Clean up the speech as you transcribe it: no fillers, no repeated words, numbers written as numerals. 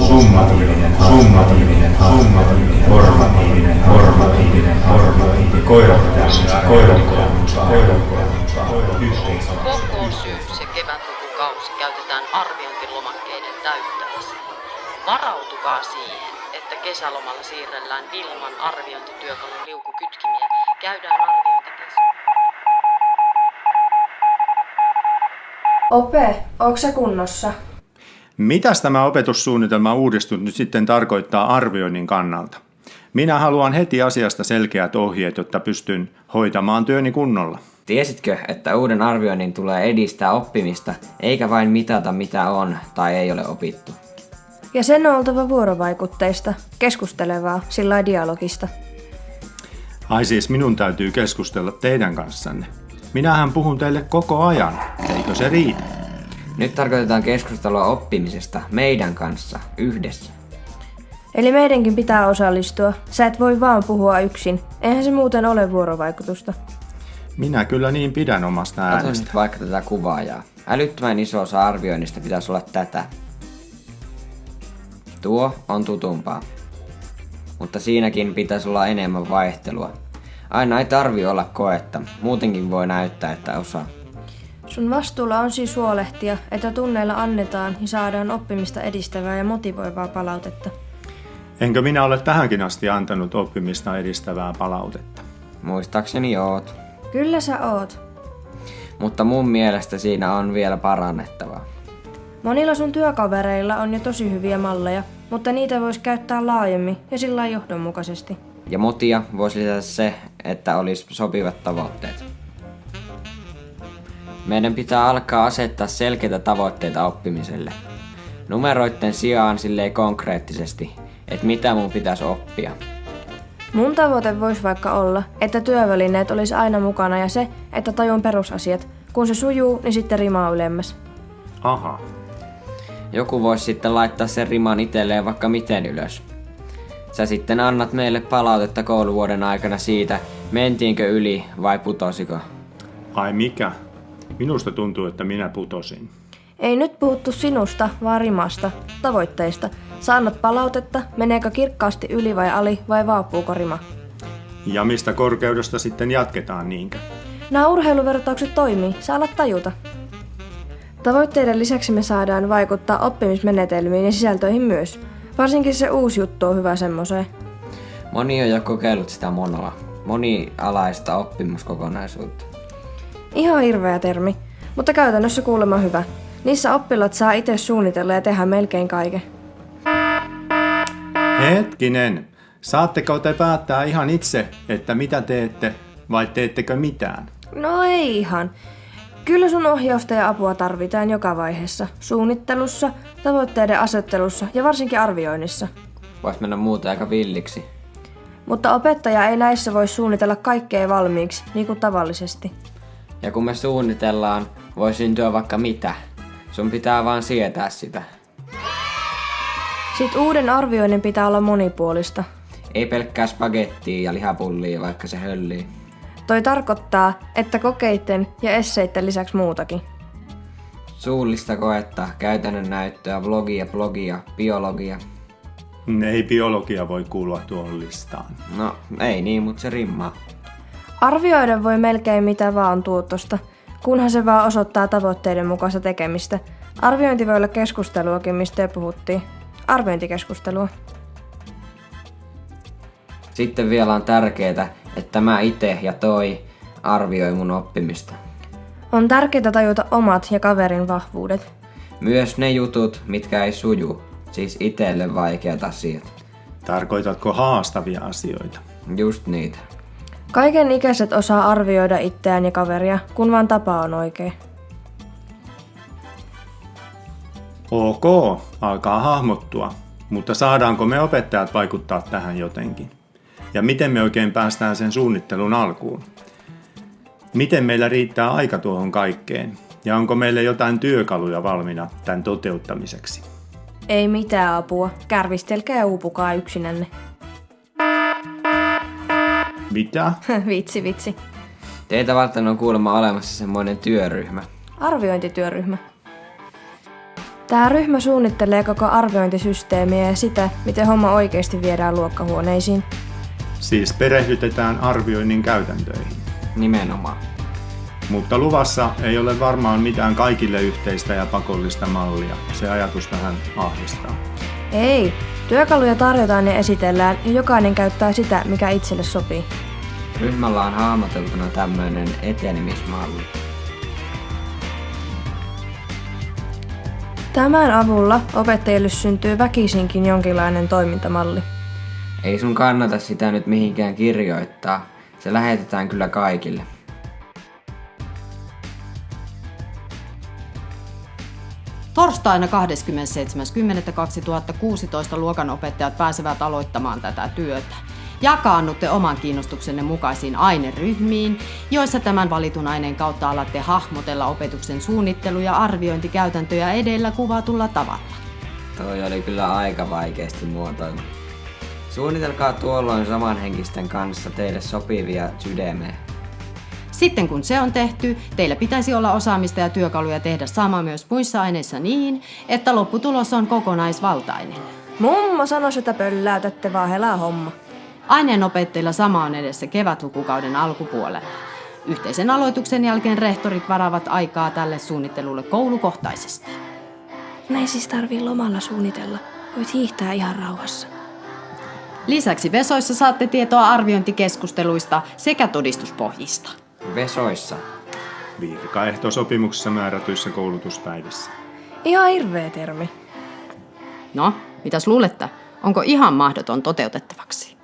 summatiivinen, formatiivinen, Koko syys- ja kevätlukukausi käytetään arviointilomakkeiden täyttämiseen. Varautukaa siihen, että kesälomalla siirrellään ilman arviointityökalun liukukytkimiä, käydään arviointikeskusteluja. Ope, onko se kunnossa? Mitäs tämä opetussuunnitelma uudistus nyt sitten tarkoittaa arvioinnin kannalta? Minä haluan heti asiasta selkeät ohjeet, jotta pystyn hoitamaan työni kunnolla. Tiesitkö, että uuden arvioinnin tulee edistää oppimista, eikä vain mitata mitä on tai ei ole opittu? Ja sen on oltava vuorovaikutteista, keskustelevaa, sillä dialogista. Ai siis minun täytyy keskustella teidän kanssanne. Minähän puhun teille koko ajan, eikö se riitä? Nyt tarkoitetaan keskustelua oppimisesta meidän kanssa, yhdessä. Eli meidänkin pitää osallistua. Sä et voi vaan puhua yksin. Eihän se muuten ole vuorovaikutusta. Minä kyllä niin pidän omasta Katso äänestä. nyt vaikka tätä kuvaajaa. Älyttömän iso osa arvioinnista pitäisi olla tätä. Tuo on tutumpaa. Mutta siinäkin pitäisi olla enemmän vaihtelua. Aina ei tarvi olla koetta. Muutenkin voi näyttää, että osaa. Sun vastuulla on siis huolehtia, että tunneilla annetaan ja saadaan oppimista edistävää ja motivoivaa palautetta. Enkö minä ole tähänkin asti antanut oppimista edistävää palautetta? Muistaakseni oot. Kyllä sä oot. Mutta mun mielestä siinä on vielä parannettavaa. Monilla sun työkavereilla on jo tosi hyviä malleja, mutta niitä voisi käyttää laajemmin ja sillä lailla johdonmukaisesti. Ja motia voisi lisätä se, että olisi sopivat tavoitteet. Meidän pitää alkaa asettaa selkeitä tavoitteita oppimiselle. Numeroitten sijaan silleen konkreettisesti, että mitä mun pitäisi oppia. Mun tavoite voisi vaikka olla, että työvälineet olisi aina mukana ja se, että tajun perusasiat. Kun se sujuu, niin sitten rimaa ylemmäs. Aha. Joku voisi sitten laittaa sen riman itselleen vaikka miten ylös. Sä sitten annat meille palautetta kouluvuoden aikana siitä, mentiinkö yli vai putosiko. Ai mikä? Minusta tuntuu, että minä putosin. Ei nyt puhuttu sinusta, vaan rimasta, tavoitteista. Sä annat palautetta, meneekö kirkkaasti yli vai ali vai vaapuuko rima. Ja mistä korkeudesta sitten jatketaan niinkö? Nämä urheiluvertaukset toimii, sä alat tajuta. Tavoitteiden lisäksi me saadaan vaikuttaa oppimismenetelmiin ja sisältöihin myös. Varsinkin se uusi juttu on hyvä semmoseen. Moni on jo kokeillut sitä monoa, monialaista oppimuskokonaisuutta. Ihan hirveä termi, mutta käytännössä kuulemma hyvä. Niissä oppilaat saa itse suunnitella ja tehdä melkein kaiken. Hetkinen, saatteko te päättää ihan itse, että mitä teette vai teettekö mitään? No ei ihan. Kyllä sun ohjausta ja apua tarvitaan joka vaiheessa. Suunnittelussa, tavoitteiden asettelussa ja varsinkin arvioinnissa. Vois mennä muuten aika villiksi. Mutta opettaja ei näissä voi suunnitella kaikkea valmiiksi, niin kuin tavallisesti. Ja kun me suunnitellaan, voi syntyä vaikka mitä. Sun pitää vaan sietää sitä. Sitten uuden arvioinnin pitää olla monipuolista. Ei pelkkää spagettia ja lihapullia, vaikka se höllii. Toi tarkoittaa, että kokeitten ja esseitten lisäksi muutakin. Suullista koetta, käytännön näyttöä, blogia, biologia. Ei biologia voi kuulua tuohon listaan. No, ei niin, mutta se rimmaa. Arvioida voi melkein mitä vaan tuotosta, kunhan se vaan osoittaa tavoitteiden mukaista tekemistä. Arviointi voi olla keskusteluakin, mistä jo puhuttiin. Arviointikeskustelua. Sitten vielä on tärkeää, että mä itse ja toi arvioi mun oppimista. On tärkeää tajuta omat ja kaverin vahvuudet. Myös ne jutut, mitkä ei suju, siis itselle vaikeat asiat. Tarkoitatko haastavia asioita? Just niitä. Kaiken ikäiset osaa arvioida itseään ja kaveria, kun vaan tapa on oikein. Ok, alkaa hahmottua, mutta saadaanko me opettajat vaikuttaa tähän jotenkin? Ja miten me oikein päästään sen suunnittelun alkuun? Miten meillä riittää aika tuohon kaikkeen? Ja onko meillä jotain työkaluja valmiina tämän toteuttamiseksi? Ei mitään apua. Kärvistelkää ja uupukaa yksinänne. Mitä? Vitsi. Teitä varten on kuulemma olemassa semmoinen työryhmä. Arviointityöryhmä. Tämä ryhmä suunnittelee koko arviointisysteemiä ja sitä, miten homma oikeasti viedään luokkahuoneisiin. Siis perehdytetään arvioinnin käytäntöihin. Nimenomaan. Mutta luvassa ei ole varmaan mitään kaikille yhteistä ja pakollista mallia. Se ajatus vähän ahdistaa. Ei, työkaluja tarjotaan ja esitellään ja jokainen käyttää sitä, mikä itselle sopii. Ryhmällä on hahmoteltuna tämmöinen etenemismalli. Tämän avulla opettajille syntyy väkisinkin jonkinlainen toimintamalli. Ei sun kannata sitä nyt mihinkään kirjoittaa. Se lähetetään kyllä kaikille. Torstaina 27.10.2016 luokanopettajat pääsevät aloittamaan tätä työtä. Jakaannutte oman kiinnostuksenne mukaisiin aineryhmiin, joissa tämän valitun aineen kautta alatte hahmotella opetuksen suunnittelu- ja arviointikäytäntöjä edellä kuvatulla tavalla. Toi oli kyllä aika vaikeasti muotoiltu. Suunnitelkaa tuolloin samanhenkisten kanssa teille sopivia sydämiä. Sitten kun se on tehty, teillä pitäisi olla osaamista ja työkaluja tehdä sama myös muissa aineissa niin, että lopputulos on kokonaisvaltainen. Mummo sanoi, että pölläytätte vaan helää homma. Aineenopettajilla sama on edessä kevätlukukauden alkupuolella. Yhteisen aloituksen jälkeen rehtorit varaavat aikaa tälle suunnittelulle koulukohtaisesti. Näin siis tarvii lomalla suunnitella. Voit hiihtää ihan rauhassa. Lisäksi Vesoissa saatte tietoa arviointikeskusteluista sekä todistuspohjista. Vesoissa. Virkaehtosopimuksessa määrätyissä koulutuspäivissä. Ihan hirveä termi. No, mitäs luulette? Onko ihan mahdoton toteutettavaksi?